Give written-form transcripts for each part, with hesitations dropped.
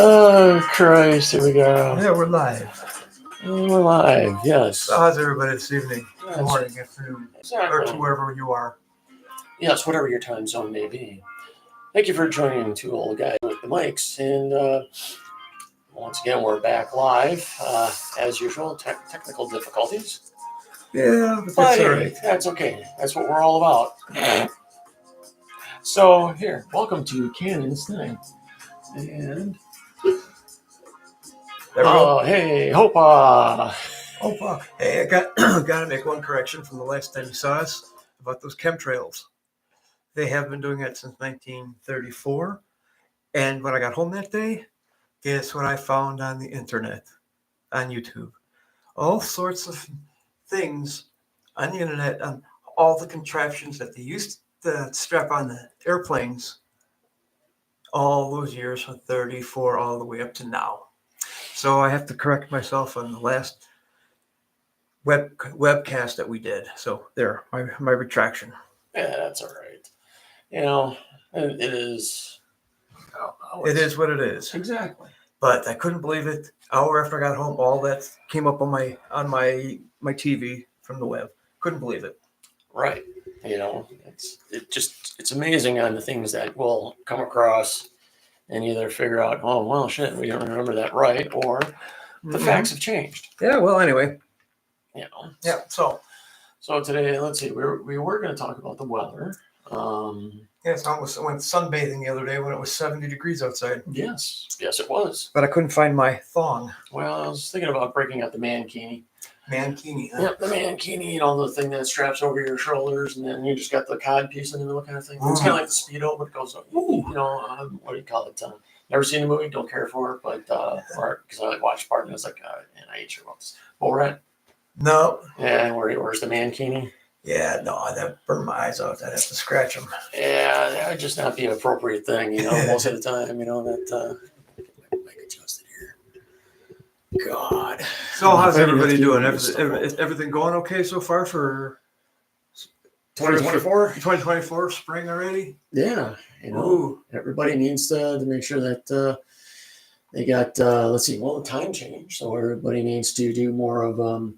Oh, Christ, here we go. Yeah, we're live. We're live, yes. So how's everybody this evening, Yes. morning, afternoon, or Exactly. to wherever you are? Yes, whatever your time zone may be. Thank you for joining Two Old Guys with the Mics. And once again, we're back live. As usual, technical difficulties. Yeah, but But that's all hey, right. that's okay. That's what we're all about. So, here, welcome to Cannon's Thing. And, There we go. hey, Hopa! Oh, fuck. Hey, I got to make one correction from the last time you saw us about those chemtrails. They have been doing that since 1934. And when I got home that day, guess what I found on the internet, on YouTube? All sorts of things on the internet, on all the contraptions that they used to strap on the airplanes all those years from 34 all the way up to now. So I have to correct myself on the last webcast that we did. So there, my retraction. Yeah, that's all right. You know, it is. It is what it is. Exactly. But I couldn't believe it. Hour after I got home, all that came up on my TV from the web. Couldn't believe it. Right. You know, it's amazing on the things that we'll come across and either figure out, oh well, shit, we don't remember that right, or the facts have changed. Yeah. Well, anyway. You know. Yeah. So today, let's see, we were going to talk about the weather. Yes, I went sunbathing the other day when it was 70 degrees outside. Yes, it was. But I couldn't find my thong. Well, I was thinking about breaking out the mankini. Mankini. Huh? Yep, the mankini, the thing that straps over your shoulders, and then you just got the cod piece in the middle, kind of thing. It's kind of like the Speedo, but it goes, what do you call it? Never seen the movie, don't care for it, but because I watched part and I was like, and I ain't sure about this. Borat? No. Yeah, where's the mankini? Yeah, no, that burned my eyes out. I'd have to scratch them. Yeah, that would just not be an appropriate thing, most of the time, that mic adjusted here. God. So how's everybody doing? Everything going okay so far for 2024? 2024 spring already? Yeah, everybody needs to make sure that they got, the time change. So everybody needs to do more of,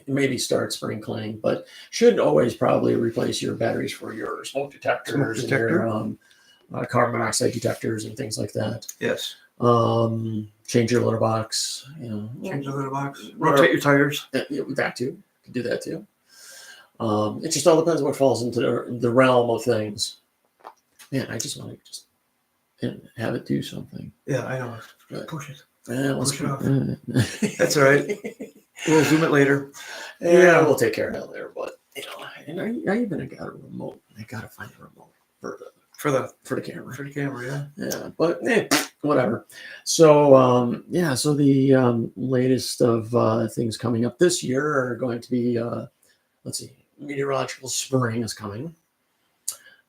maybe start spring cleaning, but should always probably replace your batteries for your smoke detectors and your carbon monoxide detectors and things like that. Yes. Change your litter box. Change the litter box. Rotate your tires. That too. You can do that too. It just all depends what falls into the realm of things. Man, I just want to have it do something. Yeah, I know. Push it. Push it off. That's all right. We'll zoom it later. Yeah, we'll take care of that later. But and I even got a remote. I gotta find a remote for the camera. For the camera, yeah. Yeah, but whatever. So so the latest of things coming up this year are going to be meteorological spring is coming,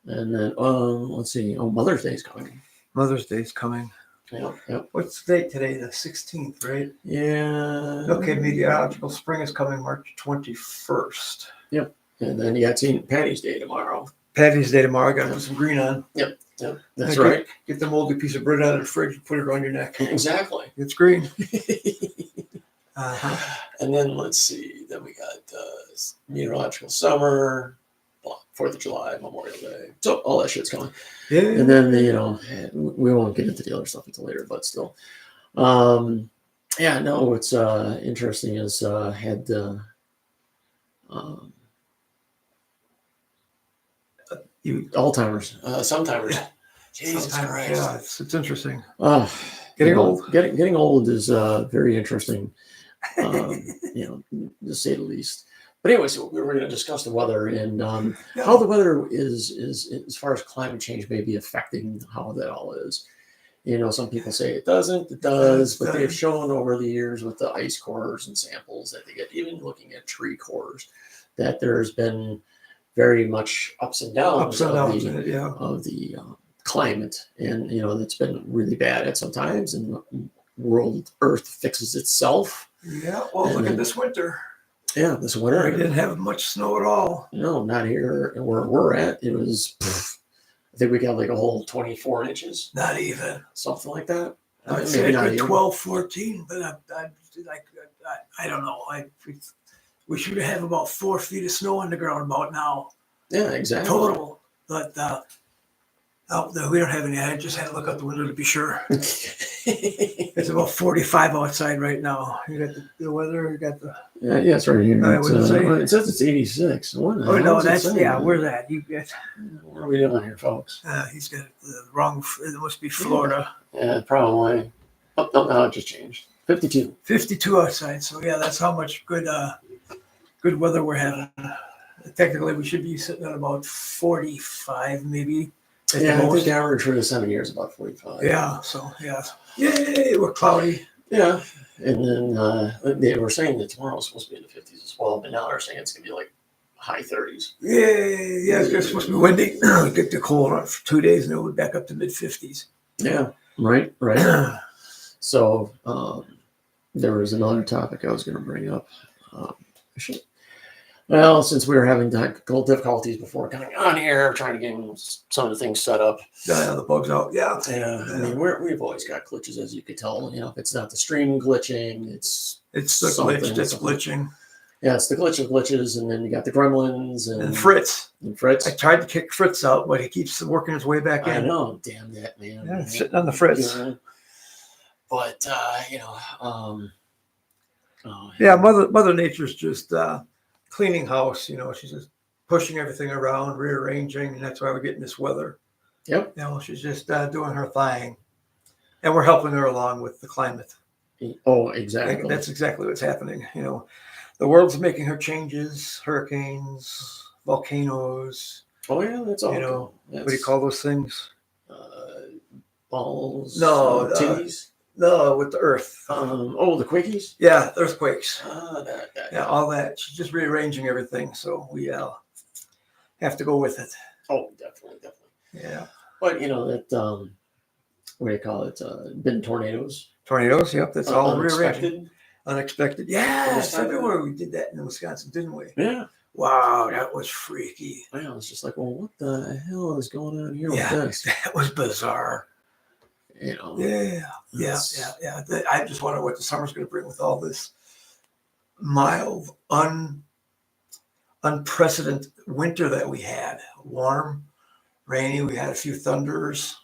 and then Mother's Day is coming. Mother's Day is coming. Yep. What's the date today? The 16th, right? Yeah. Okay, meteorological spring is coming March 21st. Yep. And then you got St. Patty's Day tomorrow. Patty's Day tomorrow. I got to put some green on. Yep. That's right. Get the moldy piece of bread out of the fridge and put it around your neck. Exactly. It's green. And then let's see. Then we got meteorological summer, 4th of July, Memorial Day. So all that shit's coming. Yeah. And then we won't get into the other stuff until later, but still. What's interesting is had Alzheimer's, sometimers. Jesus Christ. Yeah, it's interesting. Getting old. Getting old is very interesting, to say the least. But anyway, so we were going to discuss the weather and how the weather is as far as climate change may be affecting how that all is. Some people say it doesn't, it does, but they've shown over the years with the ice cores and samples that they get, even looking at tree cores, that there's been very much ups and downs of the climate, and that's been really bad at some times, and Earth fixes itself. Yeah, well, look at this winter. Yeah, this winter we didn't have much snow at all. No, not here where we're at. It was, I think we got like a whole 24 inches. Not even. Something like that. I'd say maybe not a good even. 12, 14, but I don't know. We should have about 4 feet of snow on the ground about now, Yeah, exactly. total. But out there, we don't have any. I just had to look out the window to be sure. It's about 45 outside right now. You got the weather. You got the. Yeah, it's right here. All right, what does it say? It says it's 86. What the Oh hell no, is it that's saying? where's that? You get. What are we doing here, folks? He's got the wrong. It must be Florida. Yeah, probably. Oh, no, it just changed. 52. 52 outside. So yeah, that's how much good weather we're having. Technically, we should be sitting at about 45, maybe. At Yeah, the I most. think average for the 7 years is about 45. Yeah. So yeah. Yay! We're cloudy. Yeah. And then they were saying that tomorrow's supposed to be in the 50s as well, but now they're saying it's going to be like high 30s. Yeah. It's supposed to be windy. Get the cold on for 2 days, and then we're back up to mid 50s. Yeah. Right. So there was another topic I was going to bring up. Well, since we were having technical difficulties before coming on here, trying to get some of the things set up. Yeah, the bugs out. Yeah. I mean, we've always got glitches, as you could tell. If it's not the stream glitching, it's the something, glitch that's something. glitching. Yeah, it's the glitch of glitches, and then you got the gremlins And Fritz. I I tried to kick Fritz out, but he keeps working his way back in. I know, damn that man. Yeah, sitting on the Fritz. But Yeah, Mother Nature's just cleaning house. She's just pushing everything around, rearranging, and that's why we're getting this weather. Yep. She's just doing her thing, and we're helping her along with the climate. Oh, exactly. That's exactly what's happening. The world's making her changes, hurricanes, volcanoes. Oh yeah, that's all. What do you call those things? Balls. No, titties. No, with the earth. The quickies. Yeah, earthquakes. Yeah, all that. She's just rearranging everything, so we have to go with it. Oh, definitely. Yeah. But that what do you call it? Been tornadoes. Tornadoes. Yep, that's all Unexpected. rearranging. Unexpected. Yeah, February we did that in Wisconsin, didn't we? Yeah. Wow, that was freaky. I was just like, well, what the hell is going on here with this? That was bizarre. Yeah. I just wonder what the summer's going to bring with all this mild, unprecedented winter that we had. Warm, rainy. We had a few thunders.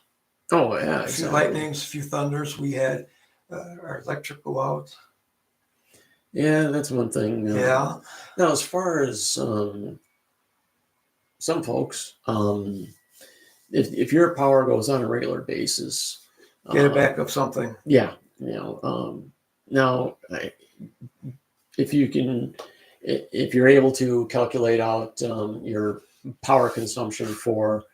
Oh yeah, a few lightnings, a few thunders. We had our electric go out. Yeah, that's one thing. Yeah. Now, as far as some folks, if your power goes on a regular basis, get a backup something. Yeah, now if you're able to calculate out your power consumption for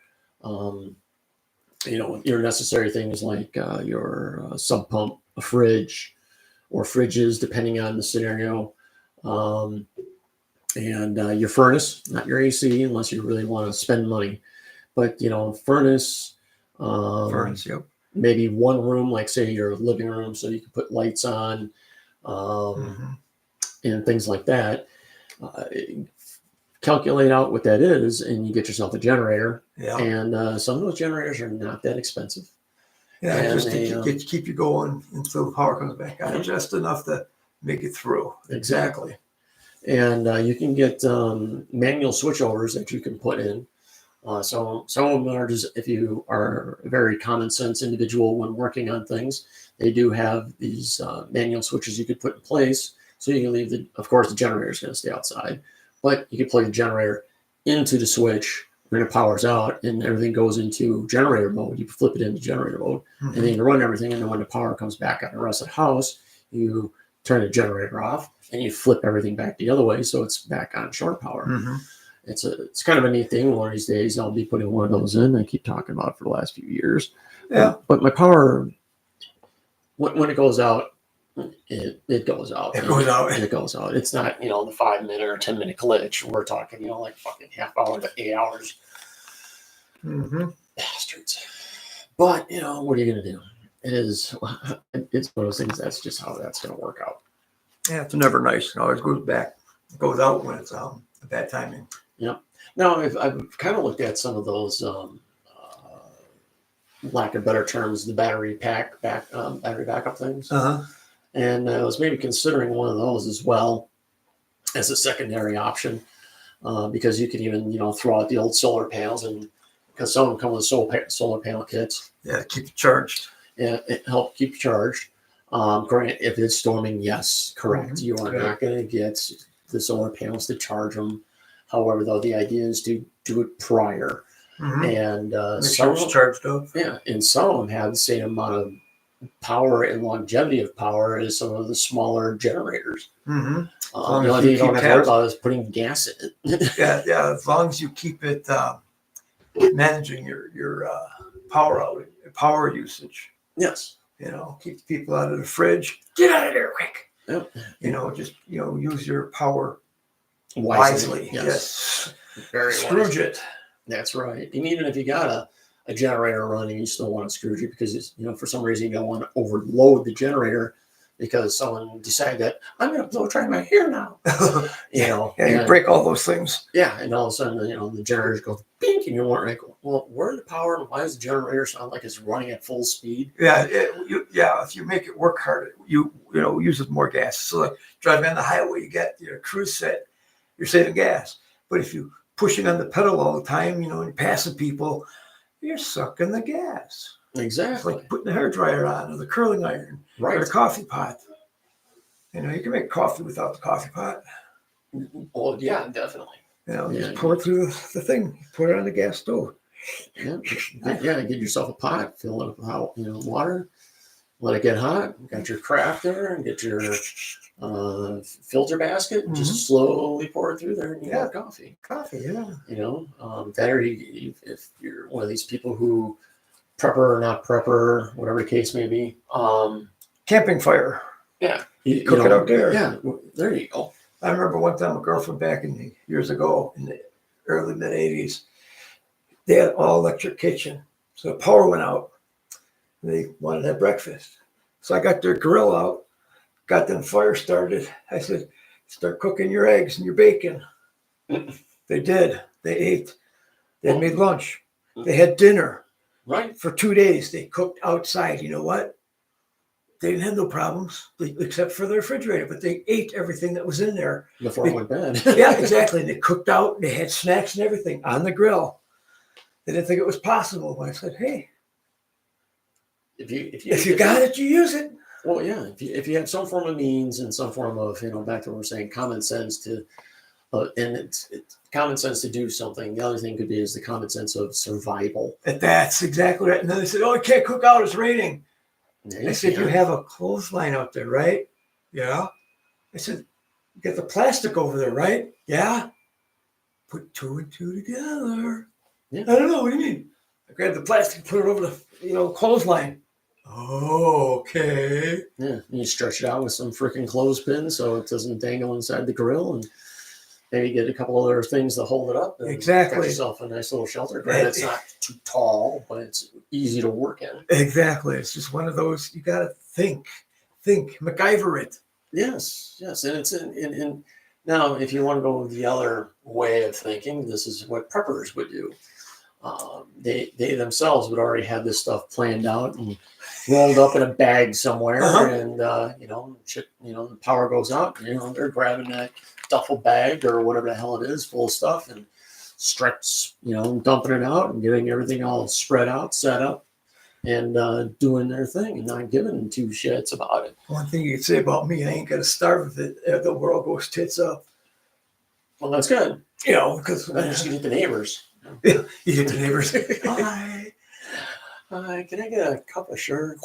your necessary things like your sub pump, a fridge, or fridges, depending on the scenario, and your furnace, not your AC, unless you really want to spend money, but furnace. Furnace, yep. Maybe one room, like say your living room, so you can put lights on, and things like that. Calculate out what that is, and you get yourself a generator. Yeah. And some of those generators are not that expensive. Yeah, and just to keep you going until the power comes back on, just enough to make it through. Exactly. And you can get manual switchovers that you can put in. So some of them are just, if you are a very common sense individual when working on things, they do have these manual switches you could put in place. So you can leave of course, the generator is going to stay outside, but you can plug the generator into the switch when it powers out and everything goes into generator mode. You flip it into generator mode, and then you run everything. And then when the power comes back on the rest of the house, you turn the generator off and you flip everything back the other way, so it's back on shore power. It's kind of a neat thing. One of these days I'll be putting one of those in. I keep talking about it for the last few years. Yeah. But my power, when it goes out, it goes out. It goes out. It goes out. It's not, the 5-minute or 10-minute glitch. We're talking, like fucking half hour to 8 hours. Bastards. But, what are you going to do? It's one of those things. That's just how that's going to work out. Yeah, it's never nice. It always goes back. It goes out when it's bad timing. Yeah. Now, I've kind of looked at some of those lack of better terms, the battery battery backup things. Uh-huh. And I was maybe considering one of those as well as a secondary option, because you could even, throw out the old solar panels, and because some of them come with solar panel kits, Yeah, keep it charged. and it help keep you charged. Correct. If it's storming, yes, correct. You are not going to get the solar panels to charge them. However, though, the idea is to do it prior. And Make some sure it's charged up. yeah, and some of them have the same amount of power and longevity of power as some of the smaller generators. Mm-hmm. The only thing you don't have to worry about is putting gas in it. Yeah. As long as you keep it managing your power usage. Yes. Keep the people out of the fridge. Get out of there quick. Yep. Just use your power Wisely. Yes. Very Scrooge wisely. it. That's right. And even if you got a generator running, you still want to scrooge it, because it's, for some reason you don't want to overload the generator because someone decided that I'm going to blow dry my hair now. Yeah, you break all those things. Yeah, and all of a sudden, the generator goes bink, and you're wondering, well, where's the power, and why does the generator sound like it's running at full speed? Yeah, if you make it work hard, you uses more gas. So like driving on the highway, you get your cruise set, you're saving gas. But if you pushing on the pedal all the time, and you're passing people, you're sucking the gas. Exactly. It's like putting the hair dryer on, or the curling iron, Right. or the coffee pot. You can make coffee without the coffee pot. Well, yeah, definitely. Just pour it through the thing, put it on the gas stove. Yeah, get yourself a pot, fill it up with water, let it get hot. Got your crafter, and get your filter basket, and just slowly pour it through there, and you got coffee. Coffee, yeah. Better if you're one of these people who prepper or not prepper, whatever the case may be. Camping fire. Yeah, you cook it out there. Yeah, there you go. I remember one time a girlfriend back in years ago in the early mid '80s. They had all electric kitchen, so the power went out. And they wanted to have breakfast, so I got their grill out, got them fire started. I said, "Start cooking your eggs and your bacon." They did. They ate. They made lunch. They had dinner. Right. For 2 days, they cooked outside. You know what? They didn't have no problems except for the refrigerator, but they ate everything that was in there. Before I went to bed. Yeah, exactly. And they cooked out. They had snacks and everything on the grill. They didn't think it was possible. But I said, hey, if you got it, you use it. Well, yeah. If you have some form of means and some form of, back to what we're saying, common sense to, and it's common sense to do something. The other thing could be is the common sense of survival. And that's exactly right. And then they said, oh, I can't cook out. It's raining. I said, you have a clothesline out there, right? Yeah. I said, you got the plastic over there, right? Yeah. Put 2 and 2 together. Yeah. I don't know. What do you mean? I grabbed the plastic, put it over the, clothesline. Oh, okay. Yeah. And you stretch it out with some freaking clothespin so it doesn't dangle inside the grill, and maybe get a couple other things to hold it up. And exactly. Get yourself a nice little shelter. Granted, it's not too tall, but it's easy to work in. Exactly. It's just one of those, you got to think, MacGyver it. Yes. And it's in now, if you want to go the other way of thinking, this is what preppers would do. They themselves would already have this stuff planned out and rolled up in a bag somewhere, and the power goes out. They're grabbing that duffel bag or whatever the hell it is, full of stuff, and dumping it out and getting everything all spread out, set up, and doing their thing, and not giving two shits about it. One thing you could say about me, I ain't gonna starve if the world goes tits up. Well, that's good. Because I'm just gonna get the neighbors. Yeah, you get the neighbors. Hi. Can I get a cup of sugar?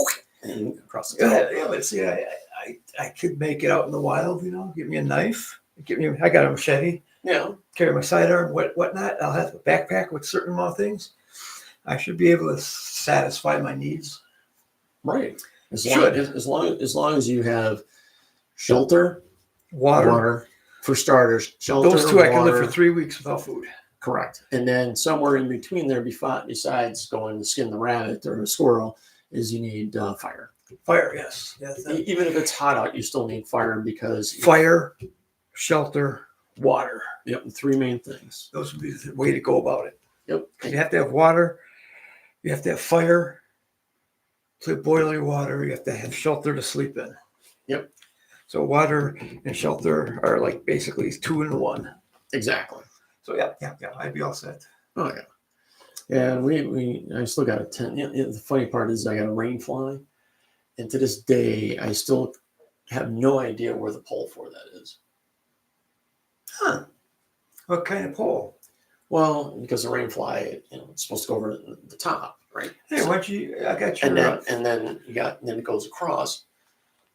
And across the top. Yeah, but see, I could make it out in the wild. Give me a knife. I got a machete. Yeah. Carry my sidearm, whatnot. I'll have a backpack with certain amount of things. I should be able to satisfy my needs. Right. As long as you have shelter, water for starters. Shelter. Those two, I can live for 3 weeks without food. Correct. And then somewhere in between there, besides going to skin the rabbit or a squirrel, is you need fire. Fire, yes. Even if it's hot out, you still need fire, because fire, shelter, water. Yep, the 3 main things. Those would be the way to go about it. Yep. You have to have water, you have to have fire, to boil your water, you have to have shelter to sleep in. Yep. So water and shelter are like basically 2 in 1. Exactly. So yeah, I'd be all set. Oh yeah. And I still got a tent. The funny part is I got a rain fly, and to this day I still have no idea where the pole for that is. Huh? What kind of pole? Well, because the rain fly, it's supposed to go over the top, right? Hey, why don't you? I got your. And then then it goes across.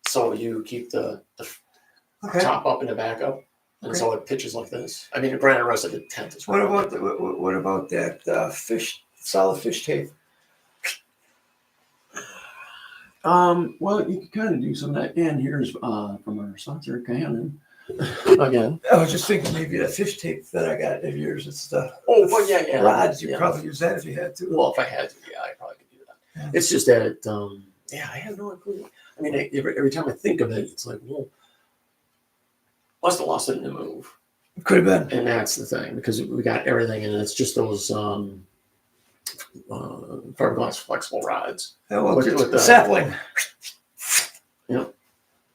So you keep the Okay. top up and the back up, and Okay. so it pitches like this. I mean, granted, the rest of the tent is. What about that solid fish tape? Well, you can kind of do some of that. And here's from our sponsor, Canon. Again. I was just thinking maybe that fish tape that I got of yours. It's the well, yeah. rods. You yeah. probably use that if you had to. Well, if I had to, yeah, I probably could do that. Yeah. It's just that, I have no clue. I mean, every time I think of it, it's like, well, must have lost it in the move. Could have been. And that's the thing, because we got everything, and it's just those fiberglass flexible rods. Yeah, well, with it's the sapling. Yeah.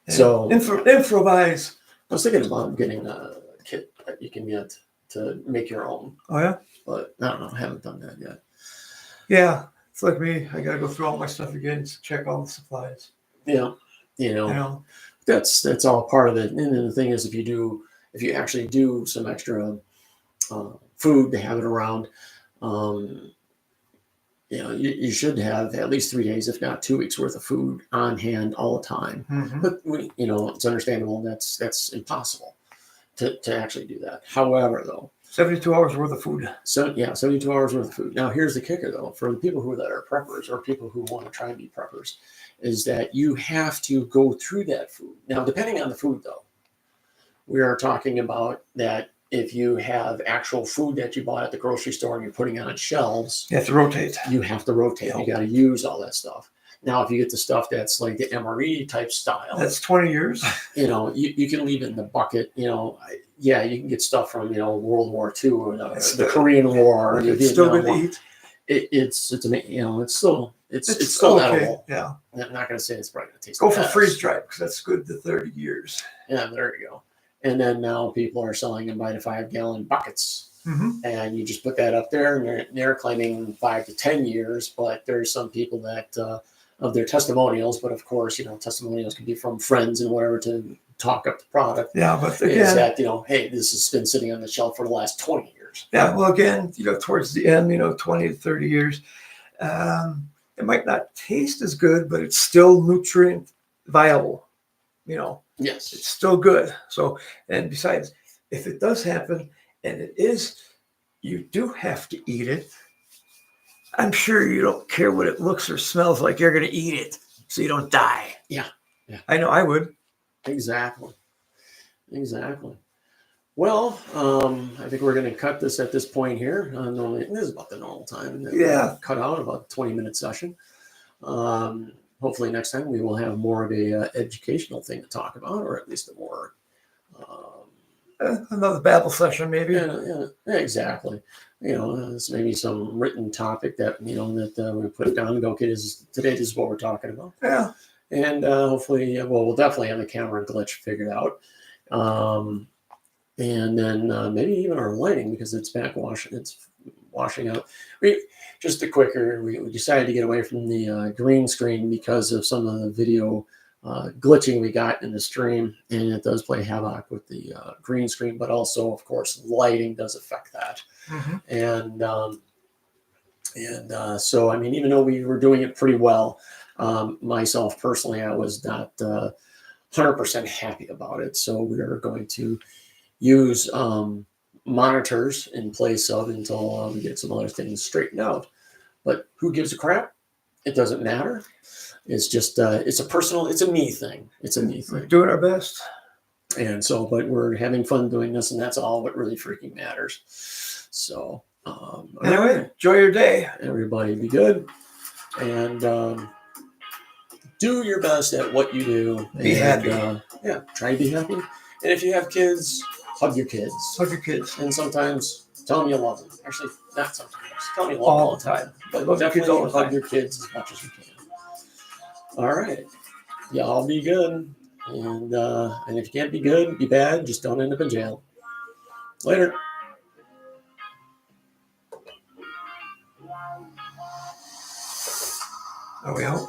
Yeah. So improvise. I was thinking about getting a kit that you can get to make your own, Oh yeah. but I don't know. I haven't done that yet. Yeah, it's like me. I gotta go through all my stuff again to check all the supplies. Yeah. You know. That's all part of it. And then the thing is, if you actually do some extra food to have it around, you should have at least 3 days, if not 2 weeks worth of food on hand all the time. Mm-hmm. But it's understandable. That's impossible to actually do that. However, though, 72 hours worth of food. 72 hours worth of food. Now, here's the kicker, though, for the people that are preppers or people who want to try and be preppers, is that you have to go through that food. Now, depending on the food, though, we are talking about that if you have actual food that you bought at the grocery store and you're putting on shelves, You have to rotate. you have to rotate. You got to use all that stuff. Now, if you get the stuff that's like the MRE type style, That's 20 years. you can leave it in the bucket. Yeah, you can get stuff from World War II or the Korean War. Or the It's still Vietnam good War. to eat. It's still okay. edible. Yeah. I'm not going to say it's probably going to taste. Go the for best. freeze dry because that's good to 30 years. Yeah, there you go. And then now people are selling them by the 5-gallon buckets. Mm-hmm. And you just put that up there, and they're claiming 5 to 10 years. But there's some people that of their testimonials, but of course, testimonials can be from friends and whatever to talk up the product. Yeah, but Is again, that hey, this has been sitting on the shelf for the last 20 years. yeah. Well, again, towards the end, 20 to 30 years, it might not taste as good, but it's still nutrient viable. Yes. It's still good. So, and besides, if it does happen, and it is, you do have to eat it. I'm sure you don't care what it looks or smells like. You're going to eat it so you don't die. Yeah. I know I would. Exactly. Well, I think we're going to cut this at this point here. Normally, this is about the normal time. Yeah. Cut out about a 20-minute session. Hopefully next time we will have more of a educational thing to talk about, or at least a more Another babble session, maybe. yeah, exactly. This may be some written topic that that we put down and go, okay, today this is what we're talking about. Yeah. And hopefully, we'll definitely have the camera glitch figured out. And then maybe even our lighting, because it's washing out. We decided to get away from the green screen because of some of the video glitching we got in the stream, and it does play havoc with the green screen, but also, of course, lighting does affect that. Mm-hmm. And so, I mean, even though we were doing it pretty well, myself personally, I was not 100% happy about it. So we are going to use monitors in place of until we get some other things straightened out. But who gives a crap? It doesn't matter. It's just it's a me thing. We're doing our best. And so, but we're having fun doing this, and that's all what really freaking matters. So Anyway, enjoy your day. Everybody be good, and do your best at what you do. Be happy. Try to be happy. And if you have kids, hug your kids. Hug your kids. And sometimes tell them you love them. Actually, not sometimes. Tell them you love them All all the time. But love your kids all definitely the time. hug your kids as much as you can. All right. Y'all be good. And if you can't be good, be bad. Just don't end up in jail. Later. Are we out?